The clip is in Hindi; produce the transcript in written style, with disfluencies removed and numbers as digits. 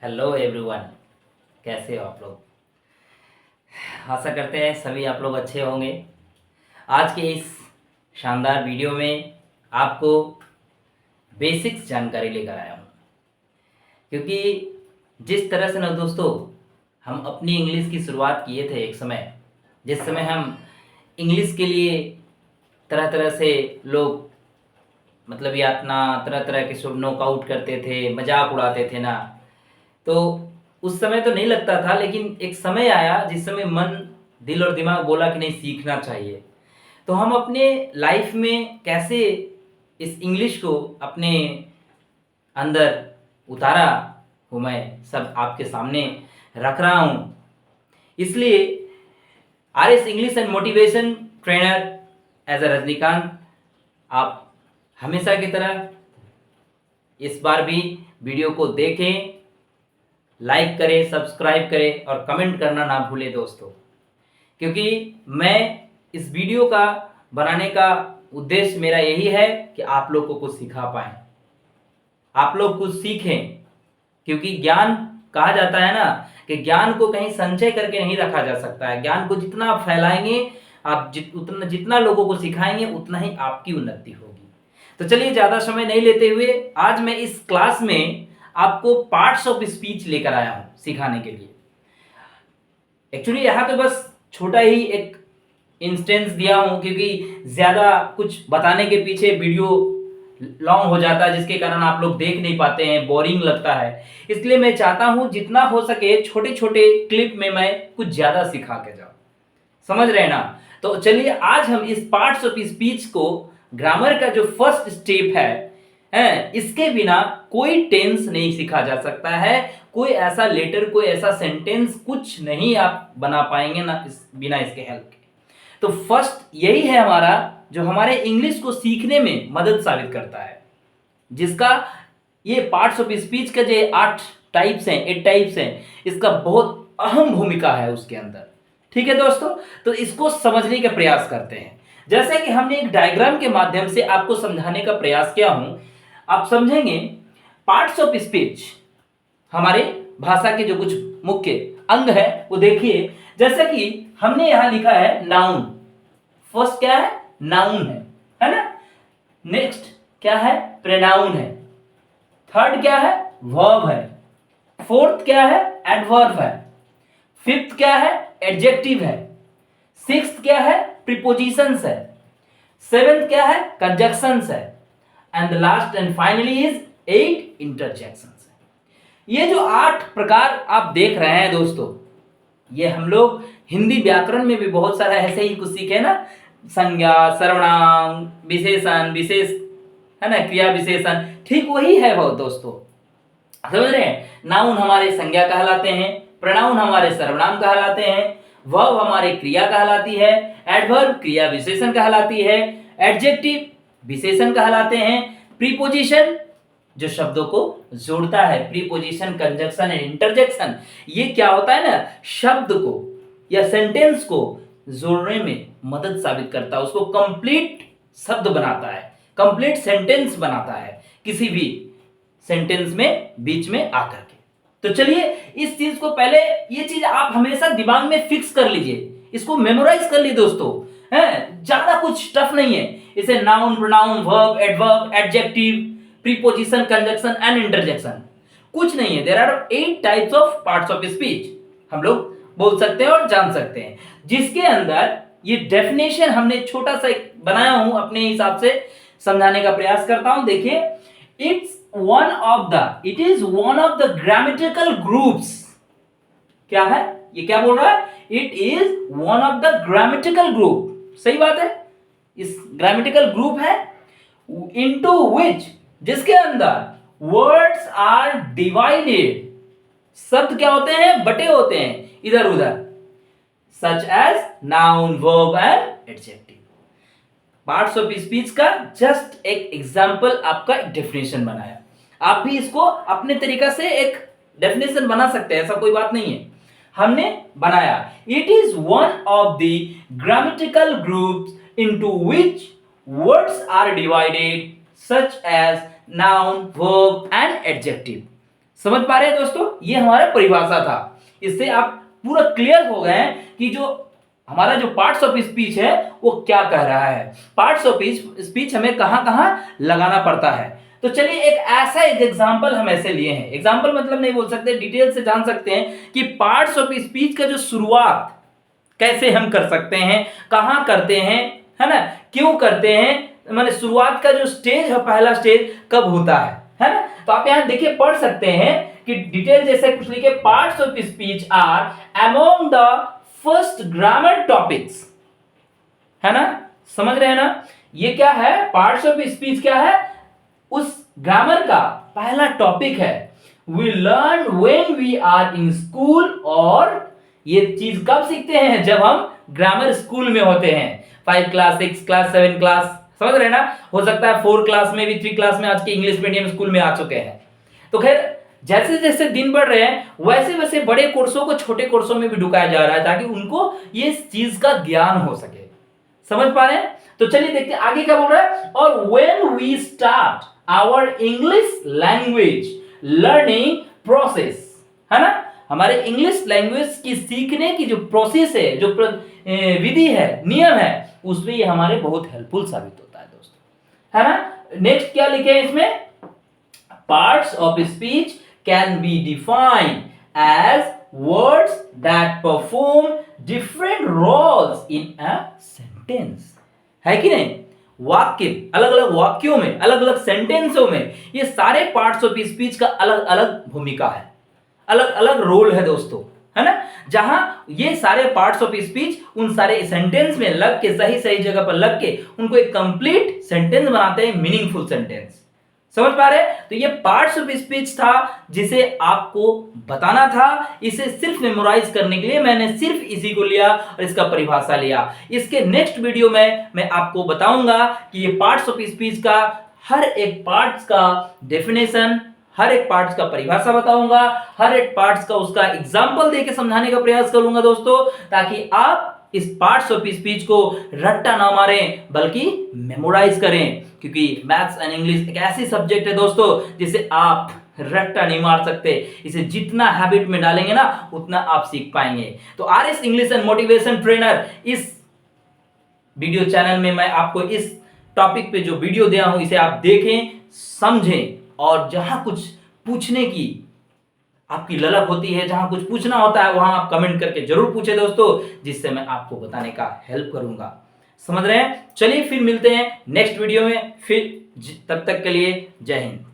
हेलो एवरीवन, कैसे हो आप लोग। आशा करते हैं सभी आप लोग अच्छे होंगे। आज के इस शानदार वीडियो में आपको बेसिक्स जानकारी लेकर आया हूँ, क्योंकि जिस तरह से ना दोस्तों हम अपनी इंग्लिश की शुरुआत किए थे एक समय, जिस समय हम इंग्लिश के लिए तरह तरह से लोग मतलब यातना तरह तरह के शुभ नोकआउट करते थे, मजाक उड़ाते थे ना, तो उस समय तो नहीं लगता था, लेकिन एक समय आया जिस समय मन, दिल और दिमाग बोला कि नहीं, सीखना चाहिए। तो हम अपने लाइफ में कैसे इस इंग्लिश को अपने अंदर उतारा हूँ, मैं सब आपके सामने रख रहा हूँ। इसलिए R S English and motivation trainer as a Rajinikanth, आप हमेशा की तरह इस बार भी वीडियो को देखें, लाइक करें, सब्सक्राइब करें और कमेंट करना ना भूलें दोस्तों, क्योंकि मैं इस वीडियो का बनाने का उद्देश्य मेरा यही है कि आप लोग को कुछ सिखा पाएं, आप लोग कुछ सीखें। क्योंकि ज्ञान, कहा जाता है ना कि ज्ञान को कहीं संचय करके नहीं रखा जा सकता है। ज्ञान को जितना आप फैलाएंगे, आप जितना लोगों को सिखाएंगे, उतना ही आपकी उन्नति होगी। तो चलिए ज़्यादा समय नहीं लेते हुए आज मैं इस क्लास में आपको पार्ट्स ऑफ स्पीच लेकर आया हूं सिखाने के लिए। एक्चुअली यहाँ तो बस छोटा ही एक इंस्टेंस दिया हूं, क्योंकि ज़्यादा कुछ बताने के पीछे वीडियो लॉन्ग हो जाता है, जिसके कारण आप लोग देख नहीं पाते हैं, बोरिंग लगता है। इसलिए मैं चाहता हूं जितना हो सके छोटे छोटे क्लिप में मैं कुछ ज़्यादा सिखा के जाऊँ। समझ रहे हैं ना। तो चलिए आज हम इस पार्ट्स ऑफ स्पीच को, ग्रामर का जो फर्स्ट स्टेप है, इसके बिना कोई टेंस नहीं सीखा जा सकता है। कोई ऐसा लेटर, कोई ऐसा सेंटेंस कुछ नहीं आप बना पाएंगे ना बिना इसके हेल्प के। तो फर्स्ट यही है हमारा, जो हमारे इंग्लिश को सीखने में मदद साबित करता है, जिसका ये पार्ट्स ऑफ स्पीच का जो 8 टाइप्स हैं, इसका बहुत अहम भूमिका है उसके अंदर। ठीक है दोस्तों, तो इसको समझने का प्रयास करते हैं। जैसे कि हमने एक डायग्राम के माध्यम से आपको समझाने का प्रयास किया हूं, आप समझेंगे। पार्ट्स ऑफ स्पीच हमारे भाषा के जो कुछ मुख्य अंग है वो देखिए। जैसे कि हमने यहां लिखा है नाउन। फर्स्ट क्या है? नाउन है ना। नेक्स्ट क्या है? प्रोनाउन है। थर्ड क्या है? वर्ब है। फोर्थ क्या है? एडवर्ब है। फिफ्थ क्या है? एडजेक्टिव है। सिक्स्थ क्या है? प्रीपोजिशंस है। सेवेंथ क्या है? कंजक्शंस है। And the last and finally is 8 interjections है। ये जो 8 प्रकार आप देख रहे हैं दोस्तों, ये हम लोग हिंदी व्याकरण में भी बहुत सारा ऐसे ही कुछ सीखे ना। संज्ञा, सर्वनाम, विशेषण, विशेष, है ना, क्रिया विशेषण, ठीक वही है वो दोस्तों। समझ रहे हैं। नाउन हमारे संज्ञा कहलाते हैं, प्रोनाउन हमारे सर्वनाम कहलाते हैं, वर्ब हमारे क्रिया कहलाती है, एडवर्ब क्रिया विशेषण कहलाती है, एडजेक्टिव विशेषण कहलाते हैं, प्रीपोजिशन जो शब्दों को जोड़ता है, प्रीपोजिशन, कंजक्शन एंड इंटरजेक्शन, ये क्या होता है ना, शब्द को या सेंटेंस को जोड़ने में मदद साबित करता है, उसको कंप्लीट शब्द बनाता है, कंप्लीट सेंटेंस बनाता है किसी भी सेंटेंस में बीच में आकर के। तो चलिए इस चीज को पहले, ये चीज आप हमेशा दिमाग में फिक्स कर लीजिए, इसको मेमोराइज कर लीजिए दोस्तों, है ज्यादा कुछ टफ नहीं है। इसे noun, pronoun, verb, adverb, adjective, preposition, conjunction and interjection, कुछ नहीं है। There are 8 types of parts of speech, हम लोग बोल सकते हैं और जान सकते हैं, जिसके अंदर ये डेफिनेशन हमने छोटा सा बनाया हूं, अपने हिसाब से समझाने का प्रयास करता हूं। देखिए, it is one of the grammatical groups। क्या है ये, क्या बोल रहा है? it is one of the grammatical group, सही बात है, इस ग्रामेटिकल ग्रुप है, into which, जिसके अंदर words are divided, शब्द क्या होते हैं? बटे होते हैं इधर उधर, such as noun, verb and adjective। Parts of speech का जस्ट एक एग्जाम्पल, आपका एक डेफिनेशन बनाया। आप भी इसको अपने तरीका से एक डेफिनेशन बना सकते हैं, ऐसा कोई बात नहीं है, हमने बनाया। It is one of the grammatical groups into which words are divided, such as noun, verb and adjective. समझ पा रहे हैं दोस्तों, ये हमारा परिभाषा था। इससे आप पूरा क्लियर हो गए हैं कि जो हमारा जो पार्ट्स ऑफ स्पीच है वो क्या कह रहा है, पार्ट्स ऑफ स्पीच हमें कहां कहां लगाना पड़ता है। तो चलिए एक एग्जांपल हम ऐसे लिए हैं, एग्जांपल मतलब नहीं बोल सकते, डिटेल से जान सकते हैं कि पार्ट्स ऑफ स्पीच का जो शुरुआत कैसे हम कर सकते हैं, कहां करते हैं, है ना, क्यों करते हैं, माने शुरुआत का जो स्टेज है, पहला स्टेज कब होता है ना। तो आप यहां देखिए पढ़ सकते हैं कि डिटेल जैसे कुछ लिखे, parts of speech are among the first grammar topics, है ना, समझ रहे हैं ना। ये क्या है, पार्ट्स ऑफ स्पीच क्या है, उस ग्रामर का पहला टॉपिक है। We learn when we are in school, और ये चीज कब सीखते हैं, जब हम ग्रामर स्कूल में होते हैं, 5 क्लास 6 क्लास 7 क्लास, समझ रहे हैं ना। हो सकता है 4 क्लास में भी, 3 क्लास में आज के इंग्लिश मीडियम स्कूल में आ चुके हैं। तो खैर जैसे जैसे दिन बढ़ रहे हैं वैसे वैसे बड़े कोर्सों को छोटे कोर्सों में भी ढुकाया जा रहा है, ताकि उनको ये चीज का ज्ञान हो सके। समझ पा रहे हैं। तो चलिए देखते हैं आगे क्या बोल रहा है। और when we start our English language learning process, है ना, हमारे इंग्लिश लैंग्वेज की सीखने की जो प्रोसेस है, जो विधि है, नियम है, उसमें ये हमारे बहुत हेल्पफुल साबित होता है दोस्तों, है ना। नेक्स्ट क्या लिखे हैं इसमें, parts of speech can be defined as words that perform different roles in a sentence, है कि नहीं। वाक्य, अलग अलग वाक्यों में, अलग अलग सेंटेंसों में ये सारे पार्ट्स ऑफ स्पीच का अलग अलग भूमिका है, अलग अलग रोल है दोस्तों, है ना। जहां ये सारे पार्ट्स ऑफ स्पीच उन सारे सेंटेंस में लग के, सही सही जगह पर लग के उनको एक कंप्लीट सेंटेंस बनाते हैं, मीनिंगफुल सेंटेंस। समझ पा रहे हैं। तो ये पार्ट्स ऑफ स्पीच था जिसे आपको बताना था। इसे सिर्फ मेमोराइज करने के लिए मैंने सिर्फ इसी को लिया और इसका परिभाषा लिया। इसके नेक्स्ट वीडियो में मैं आपको बताऊंगा कि ये पार्ट्स ऑफ स्पीच का हर एक पार्ट्स का डेफिनेशन, हर एक पार्ट्स का परिभाषा बताऊंगा, हर एक पार्ट्स का उसका एग्जाम्पल देके समझाने का प्रयास करूंगा दोस्तों, ताकि आप इस पार्ट्स ऑफ स्पीच को रट्टा ना मारें बल्कि मेमोराइज करें। क्योंकि मैथ्स एंड इंग्लिश एक ऐसी सब्जेक्ट है दोस्तों जिसे आप रट्टा नहीं मार सकते। इसे जितना हैबिट में डालेंगे ना उतना आप सीख पाएंगे। तो RS English and motivation trainer, इस वीडियो चैनल में मैं आपको इस टॉपिक पे जो वीडियो दिया हूं इसे आप देखें, समझें, और जहां कुछ पूछने की आपकी ललक होती है, जहां कुछ पूछना होता है वहां आप कमेंट करके जरूर पूछे दोस्तों, जिससे मैं आपको बताने का हेल्प करूंगा। समझ रहे हैं। चलिए फिर मिलते हैं नेक्स्ट वीडियो में, फिर तब तक के लिए जय हिंद।